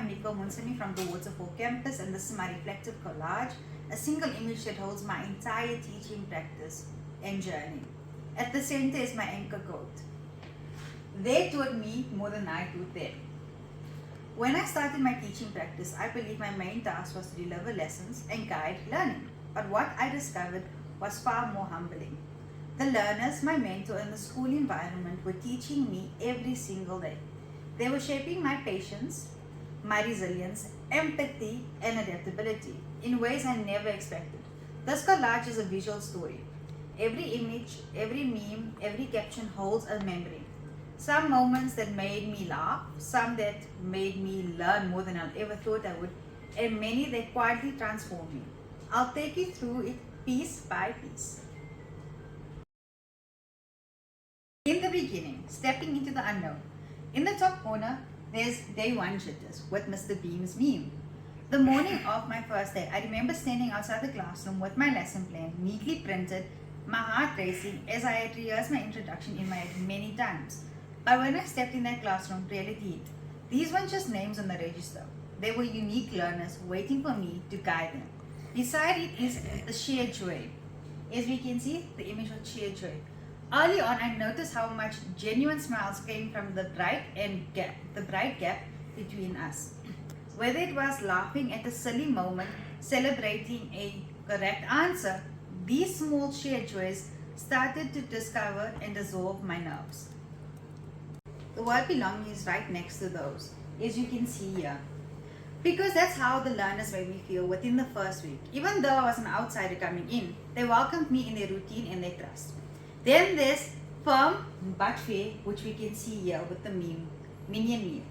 I'm Nico Munsani from the Waterfall campus, and this is my reflective collage, a single image that holds my entire teaching practice and journey. At the center is my anchor quote. They taught me more than I taught them. When I started my teaching practice, I believed my main task was to deliver lessons and guide learning. But what I discovered was far more humbling. The learners, my mentor, and the school environment were teaching me every single day. They were shaping my patience, my resilience, empathy, and adaptability in ways I never expected. This collage is a visual story. Every image, every meme, every caption holds a memory. Some moments that made me laugh, some that made me learn more than I ever thought I would, and many that quietly transformed me. I'll take you through it piece by piece. In the beginning, stepping into the unknown. In the top corner, there's day one jitters with Mr. Beam's meme. The morning of my first day, I remember standing outside the classroom with my lesson plan neatly printed, my heart racing as I had rehearsed my introduction in my head many times. But when I stepped in that classroom, reality hit. These weren't just names on the register. They were unique learners waiting for me to guide them. Beside it is the sheer joy. As we can see, the image of sheer joy. Early on, I noticed how much genuine smiles came from the bright gap between us. Whether it was laughing at a silly moment, celebrating a correct answer, these small shared joys started to discover and dissolve my nerves. The word belonging is right next to those, as you can see here. Because that's how the learners made me feel within the first week. Even though I was an outsider coming in, they welcomed me in their routine and their trust. Then there's firm but fair, which we can see here with the minion meme.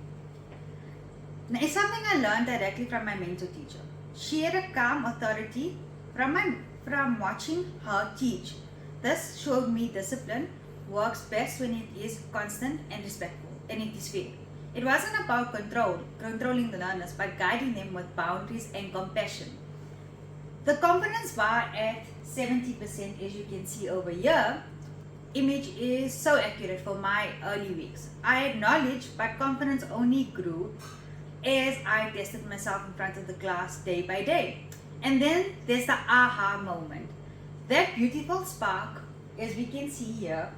Now, it's something I learned directly from my mentor teacher. She had a calm authority from watching her teach. This showed me discipline works best when it is constant and respectful, and it is fair. It wasn't about controlling the learners, but guiding them with boundaries and compassion. The confidence bar at 70%, as you can see over here, image is so accurate for my early weeks. I had knowledge, but confidence only grew as I tested myself in front of the class day by day. And then there's the aha moment. That beautiful spark, as we can see here,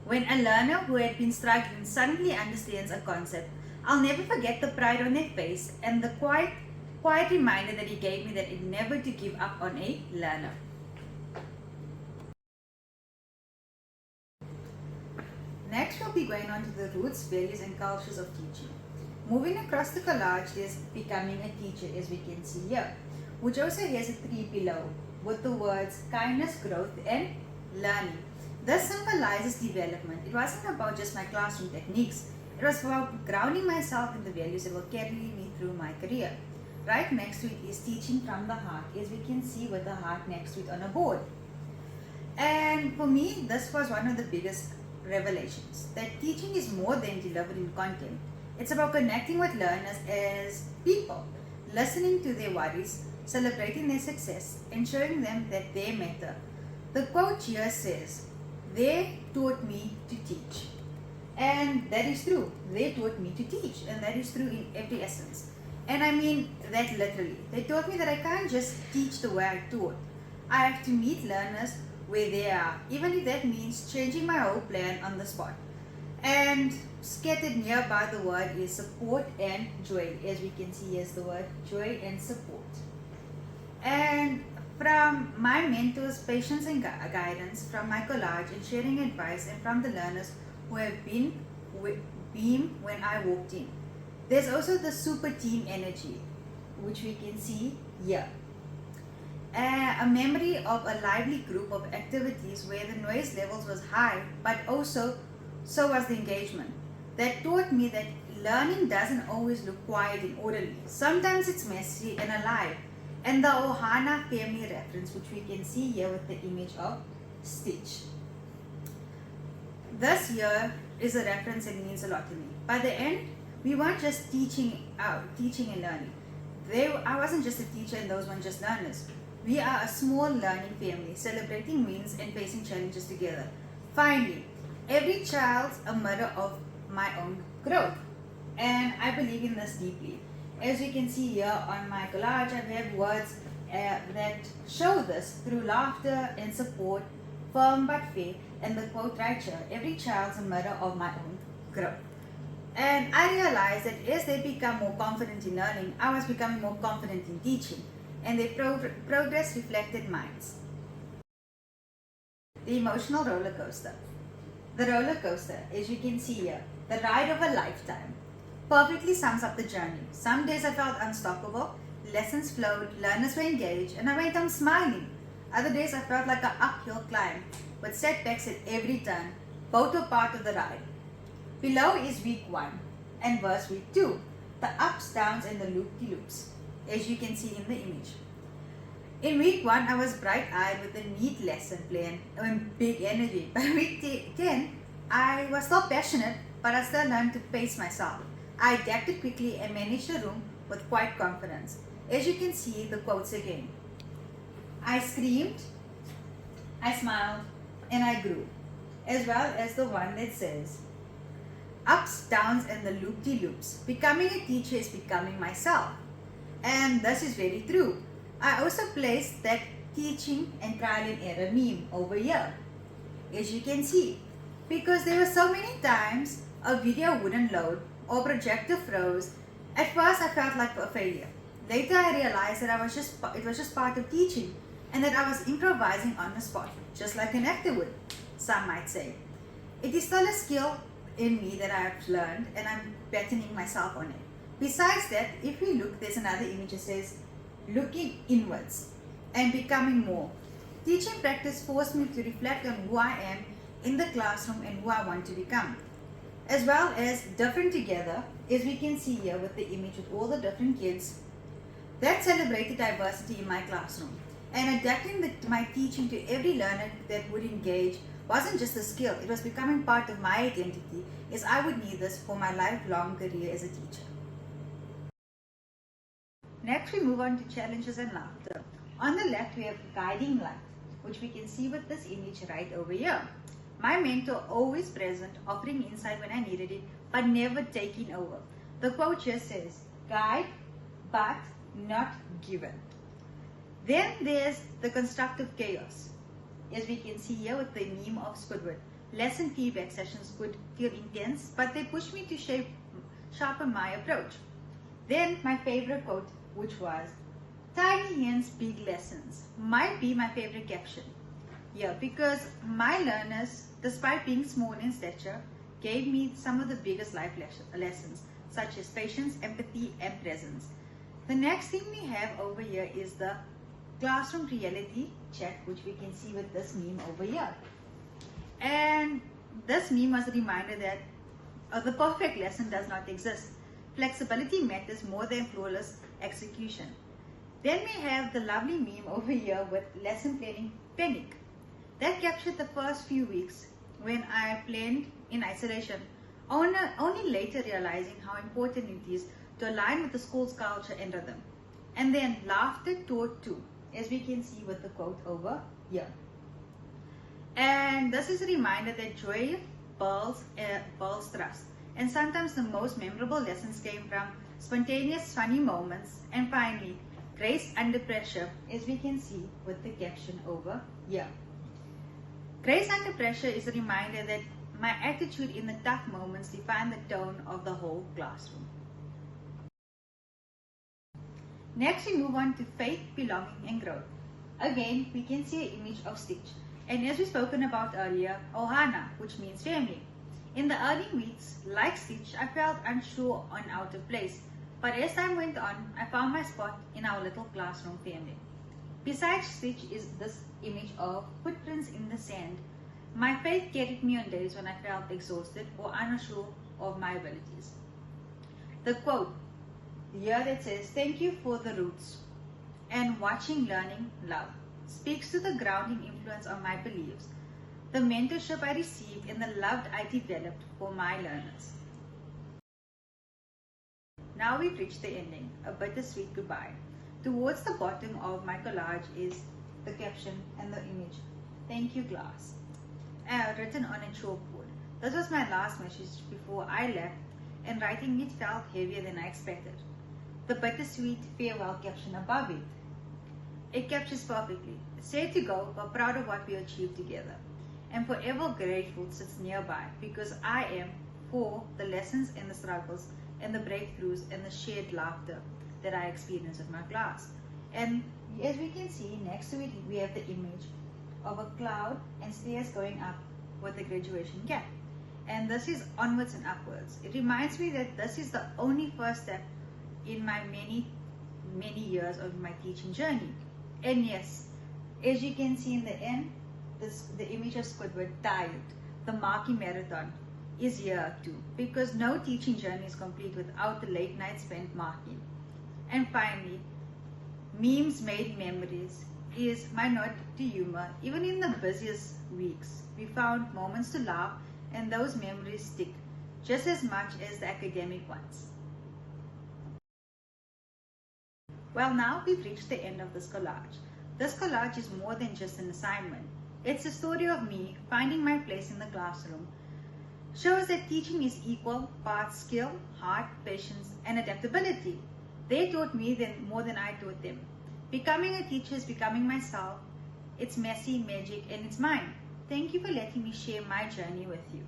when a learner who had been struggling suddenly understands a concept. I'll never forget the pride on their face and the quiet reminder that he gave me that it never to give up on a learner. Next, we'll be going on to the roots, values, and cultures of teaching. Moving across the collage is becoming a teacher, as we can see here, which also has a tree below with the words kindness, growth, and learning. This symbolizes development. It wasn't about just my classroom techniques. It was about grounding myself in the values that will carry me through my career. Right next to it is teaching from the heart, as we can see with the heart next to it on a board. And for me, this was one of the biggest revelations, that teaching is more than delivering content. It's about connecting with learners as people, listening to their worries, celebrating their success, and showing them that they matter. The quote here says, "They taught me to teach." And that is true. They taught me to teach, and that is true in every essence. And I mean that literally. They taught me that I can't just teach the way I taught. I have to meet learners where they are, even if that means changing my whole plan on the spot. And scattered nearby the word is support and joy. As we can see, here's the word joy and support. And from my mentors, patience and guidance, from my collage and sharing advice, and from the learners who have been with Beam when I walked in. There's also the super team energy, which we can see here. A memory of a lively group of activities where the noise levels was high, but also so was the engagement. That taught me that learning doesn't always look quiet and orderly. Sometimes it's messy and alive. And the Ohana family reference, which we can see here with the image of Stitch. This here is a reference that means a lot to me. By the end, we weren't just teaching and learning. I wasn't just a teacher and those weren't just learners. We are a small learning family, celebrating wins and facing challenges together. Finally, every child's a mirror of my own growth. And I believe in this deeply. As you can see here on my collage, I have words that show this through laughter and support, firm but fair, and the quote right here, every child's a mirror of my own growth. And I realized that as they become more confident in learning, I was becoming more confident in teaching, and their progress reflected mine. The emotional roller coaster. The roller coaster, as you can see here, the ride of a lifetime, perfectly sums up the journey. Some days I felt unstoppable, lessons flowed, learners were engaged, and I went on smiling. Other days I felt like an uphill climb, with setbacks at every turn. Both were part of the ride. Below is week 1 and verse week 2, the ups, downs, and the loop-de-loops, as you can see in the image. In week 1, I was bright-eyed with a neat lesson plan and big energy. By week 10, I was still passionate, but I still learned to pace myself. I adapted quickly and managed the room with quite confidence. As you can see, the quotes again. I screamed, I smiled, and I grew. As well as the one that says, ups, downs, and the loop-de-loops. Becoming a teacher is becoming myself. And this is very true. I also placed that teaching and trial and error meme over here, as you can see, because there were so many times a video wouldn't load or projector froze. At first I felt like a failure. Later I realized that it was just part of teaching and that I was improvising on the spot, just like an actor would, some might say. It is still a skill in me that I have learned and I'm patterning myself on it. Besides that, if we look, there's another image that says, looking inwards and becoming more. Teaching practice forced me to reflect on who I am in the classroom and who I want to become. As well as different together, as we can see here with the image with all the different kids that celebrated diversity in my classroom. And adapting my teaching to every learner that would engage wasn't just a skill, it was becoming part of my identity, as I would need this for my lifelong career as a teacher. Next we move on to challenges and laughter. On the left we have guiding light, which we can see with this image right over here. My mentor always present, offering insight when I needed it, but never taking over. The quote just says, guide, but not given. Then there's the constructive chaos, as we can see here with the meme of Squidward. Lesson feedback sessions could feel intense, but they pushed me to sharpen my approach. Then my favorite quote, which was, tiny hens, big lessons, might be my favorite caption. Yeah, because my learners, despite being small in stature, gave me some of the biggest life lessons, such as patience, empathy, and presence. The next thing we have over here is the classroom reality check, which we can see with this meme over here. And this meme was a reminder that the perfect lesson does not exist. Flexibility matters more than flawless execution. Then we have the lovely meme over here with lesson planning panic. That captured the first few weeks when I planned in isolation, only later realizing how important it is to align with the school's culture and rhythm. And then laughter taught too, as we can see with the quote over here. And this is a reminder that joy builds trust. And sometimes the most memorable lessons came from spontaneous funny moments. And finally, grace under pressure, as we can see with the caption over here. Grace under pressure is a reminder that my attitude in the tough moments defined the tone of the whole classroom. Next we move on to faith, belonging and growth. Again, we can see an image of Stitch. And as we spoken about earlier, Ohana, which means family. In the early weeks, like Stitch, I felt unsure and out of place. But as time went on, I found my spot in our little classroom family. Besides Stitch is this image of footprints in the sand. My faith carried me on days when I felt exhausted or unsure of my abilities. The quote here that says, thank you for the roots and watching, learning, love, speaks to the grounding influence of my beliefs, the mentorship I received and the love I developed for my learners. Now we've reached the ending, a bittersweet goodbye. Towards the bottom of my collage is the caption and the image, thank you class, written on a chalkboard. This was my last message before I left, and writing it felt heavier than I expected. the bittersweet farewell caption above it. It captures perfectly. Say to go, but proud of what we achieved together. And forever grateful sits nearby because I am for the lessons and the struggles and the breakthroughs and the shared laughter that I experience with my class. And as we can see, next to it we have the image of a cloud and stairs going up with the graduation cap. And this is onwards and upwards. It reminds me that this is the only first step in my many years of my teaching journey. And yes, as you can see in the end, the image of Squidward, tired. The marking marathon is here too, because no teaching journey is complete without the late night spent marking. And finally, memes made memories is my nod to humor. Even in the busiest weeks, we found moments to laugh, and those memories stick just as much as the academic ones. Well, now we've reached the end of this collage. This collage is more than just an assignment. It's a story of me finding my place in the classroom. Shows that teaching is equal parts skill, heart, patience, and adaptability. They taught me more than I taught them. Becoming a teacher is becoming myself. It's messy, magic, and it's mine. Thank you for letting me share my journey with you.